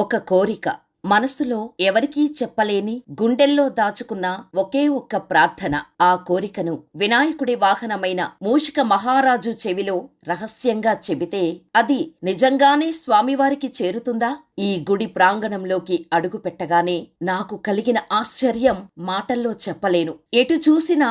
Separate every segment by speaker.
Speaker 1: ఒక కోరిక మనసులో ఎవరికీ చెప్పలేని గుండెల్లో దాచుకున్న ఒకే ఒక్క ప్రార్థన. ఆ కోరికను వినాయకుడి వాహనమైన మూషిక మహారాజు చెవిలో రహస్యంగా చెబితే అది నిజంగానే స్వామివారికి చేరుతుందా? ఈ గుడి ప్రాంగణంలోకి అడుగు పెట్టగానే నాకు కలిగిన ఆశ్చర్యం మాటల్లో చెప్పలేను. ఎటు చూసినా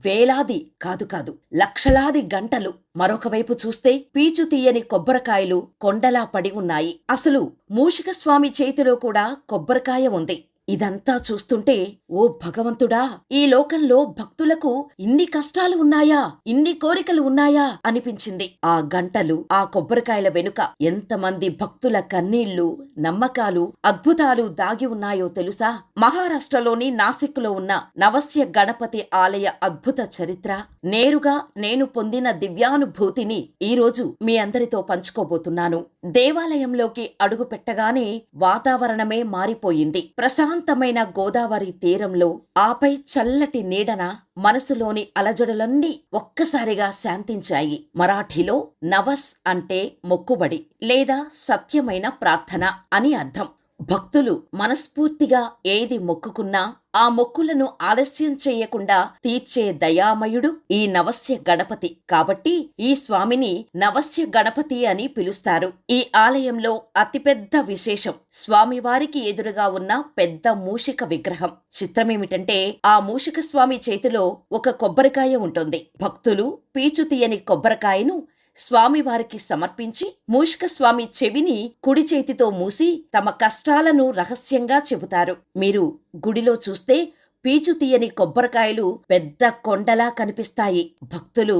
Speaker 1: వేలాది కాదు లక్షలాది గంటలు, మరొక వైపు చూస్తే పీచు తీయని కొబ్బరికాయలు కొండలా పడి ఉన్నాయి. అసలు మూషిక స్వామి చేతిలో కూడా కొబ్బరికాయ ఉంది. ఇదంతా చూస్తుంటే ఓ భగవంతుడా, ఈ లోకంలో భక్తులకు ఇన్ని కష్టాలు ఉన్నాయా, ఇన్ని కోరికలు ఉన్నాయా అనిపించింది. ఆ గంటలు, ఆ కొబ్బరికాయల వెనుక ఎంతమంది భక్తుల కన్నీళ్లు, నమ్మకాలు, అద్భుతాలు దాగి ఉన్నాయో తెలుసా? మహారాష్ట్రలోని నాసిక్లో ఉన్న నవస్య గణపతి ఆలయ అద్భుత చరిత్ర, నేరుగా నేను పొందిన దివ్యానుభూతిని ఈరోజు మీ అందరితో పంచుకోబోతున్నాను. దేవాలయంలోకి అడుగు పెట్టగానే వాతావరణమే మారిపోయింది. ప్రశాంతమైన గోదావరి తీరంలో, ఆపై చల్లటి నీడన మనసులోని అలజడులన్నీ ఒక్కసారిగా శాంతించాయి. మరాఠీలో నవస్ అంటే మొక్కుబడి లేదా సత్యమైన ప్రార్థన అని అర్థం. భక్తులు మనస్ఫూర్తిగా ఏది మొక్కుకున్నా ఆ మొక్కులను ఆలస్యం చెయ్యకుండా తీర్చే దయామయుడు ఈ నవస్య గణపతి. కాబట్టి ఈ స్వామిని నవస్య గణపతి అని పిలుస్తారు. ఈ ఆలయంలో అతిపెద్ద విశేషం స్వామివారికి ఎదురుగా ఉన్న పెద్ద మూషిక విగ్రహం. చిత్రమేమిటంటే ఆ మూషిక స్వామి చేతిలో ఒక కొబ్బరికాయ ఉంటుంది. భక్తులు పీచు తీయని కొబ్బరికాయను స్వామివారికి సమర్పించి మూషిక స్వామి చెవిని కుడి చేతితో మూసి తమ కష్టాలను రహస్యంగా చెబుతారు. మీరు గుడిలో చూస్తే పీచు తీయని కొబ్బరికాయలు పెద్ద కొండలా కనిపిస్తాయి. భక్తులు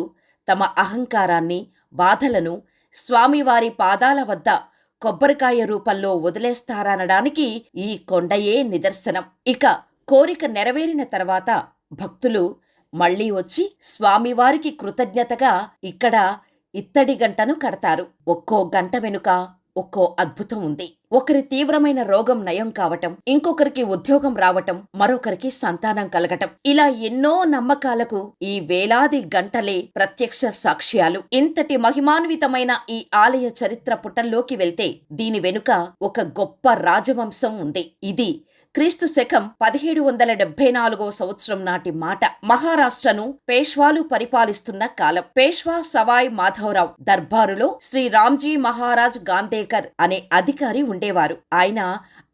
Speaker 1: తమ అహంకారాన్ని, బాధలను స్వామివారి పాదాల వద్ద కొబ్బరికాయ రూపంలో వదిలేస్తారనడానికి ఈ కొండయే నిదర్శనం. ఇక కోరిక నెరవేరిన తర్వాత భక్తులు మళ్లీ వచ్చి స్వామివారికి కృతజ్ఞతగా ఇక్కడ ఇత్తడి గంటను కడతారు. ఒక్కో గంట వెనుక ఒక్కో అద్భుతం ఉంది. ఒకరి తీవ్రమైన రోగం నయం కావటం, ఇంకొకరికి ఉద్యోగం రావటం, మరొకరికి సంతానం కలగటం, ఇలా ఎన్నో నమ్మకాలకు ఈ వేలాది గంటలే ప్రత్యక్ష సాక్ష్యాలు. ఇంతటి మహిమాన్వితమైన ఈ ఆలయ చరిత్ర పుటల్లోకి వెళ్తే దీని వెనుక ఒక గొప్ప రాజవంశం ఉంది. ఇది క్రీస్తు శకం 1774 సంవత్సరం నాటి మాట. మహారాష్ట్రను పేష్వాలు పరిపాలిస్తున్న కాలం. పేష్వా సవాయ్ మాధవరావు దర్బారులో శ్రీ రామ్జీ మహారాజ్ గాంధేకర్ అనే అధికారి ఉండేవారు. ఆయన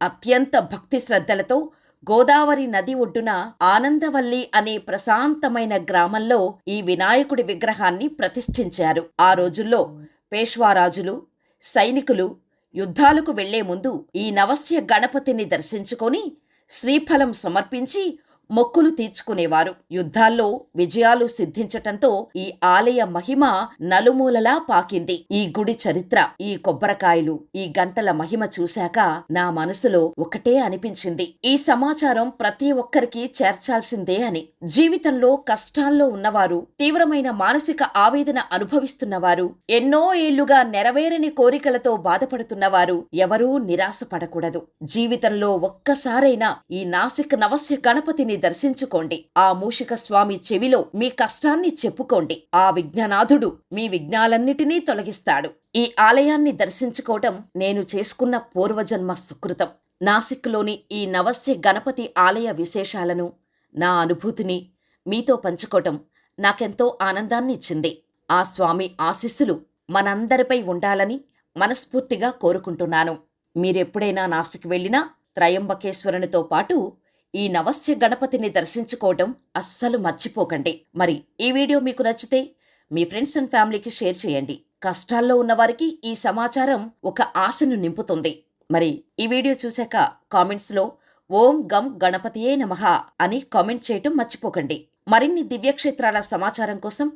Speaker 1: అత్యంత భక్తి శ్రద్ధలతో గోదావరి నది ఒడ్డున ఆనందవల్లి అనే ప్రశాంతమైన గ్రామంలో ఈ వినాయకుడి విగ్రహాన్ని ప్రతిష్ఠించారు. ఆ రోజుల్లో పేష్వారాజులు, సైనికులు యుద్ధాలకు వెళ్లే ముందు ఈ నవస్య గణపతిని దర్శించుకొని శ్రీఫలం సమర్పించి మొక్కులు తీర్చుకునేవారు. యుద్ధాల్లో విజయాలు సిద్ధించటంతో ఈ ఆలయ మహిమ నలుమూలలా పాకింది. ఈ గుడి చరిత్ర, ఈ కొబ్బరికాయలు, ఈ గంటల మహిమ చూశాక నా మనసులో ఒకటే అనిపించింది: ఈ సమాచారం ప్రతి ఒక్కరికి చేర్చాల్సిందే అని. జీవితంలో కష్టాల్లో ఉన్నవారు, తీవ్రమైన మానసిక ఆవేదన అనుభవిస్తున్నవారు, ఎన్నో ఏళ్లుగా నెరవేరని కోరికలతో బాధపడుతున్నవారు ఎవరూ నిరాశపడకూడదు. జీవితంలో ఒక్కసారైనా ఈ నాసిక్ నవస్య గణపతిని దర్శించుకోండి. ఆ మూషిక స్వామి చెవిలో మీ కష్టాన్ని చెప్పుకోండి. ఆ విఘ్ననాథుడు మీ విఘ్నాలన్నిటినీ తొలగిస్తాడు. ఈ ఆలయాన్ని దర్శించుకోవటం నేను చేసుకున్న పూర్వజన్మ సుకృతం. నాసిక్లోని ఈ నవస్య గణపతి ఆలయ విశేషాలను, నా అనుభూతిని మీతో పంచుకోవటం నాకెంతో ఆనందాన్ని ఇచ్చింది. ఆ స్వామి ఆశీస్సులు మనందరిపై ఉండాలని మనస్ఫూర్తిగా కోరుకుంటున్నాను. మీరెప్పుడైనా నాసిక్ వెళ్ళినా త్రయంబకేశ్వరునితో పాటు ఈ నవస్య గణపతిని దర్శించుకోవటం అస్సలు మర్చిపోకండి. మరి ఈ వీడియో మీకు నచ్చితే మీ ఫ్రెండ్స్ అండ్ ఫ్యామిలీకి షేర్ చేయండి. కష్టాల్లో ఉన్నవారికి ఈ సమాచారం ఒక ఆశను నింపుతుంది. మరి ఈ వీడియో చూశాక కామెంట్స్లో ఓం గం గణపతియే నమః అని కామెంట్ చేయటం మర్చిపోకండి. మరిన్ని దివ్యక్షేత్రాల సమాచారం కోసం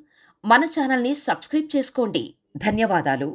Speaker 1: మన ఛానల్ని సబ్స్క్రైబ్ చేసుకోండి. ధన్యవాదాలు.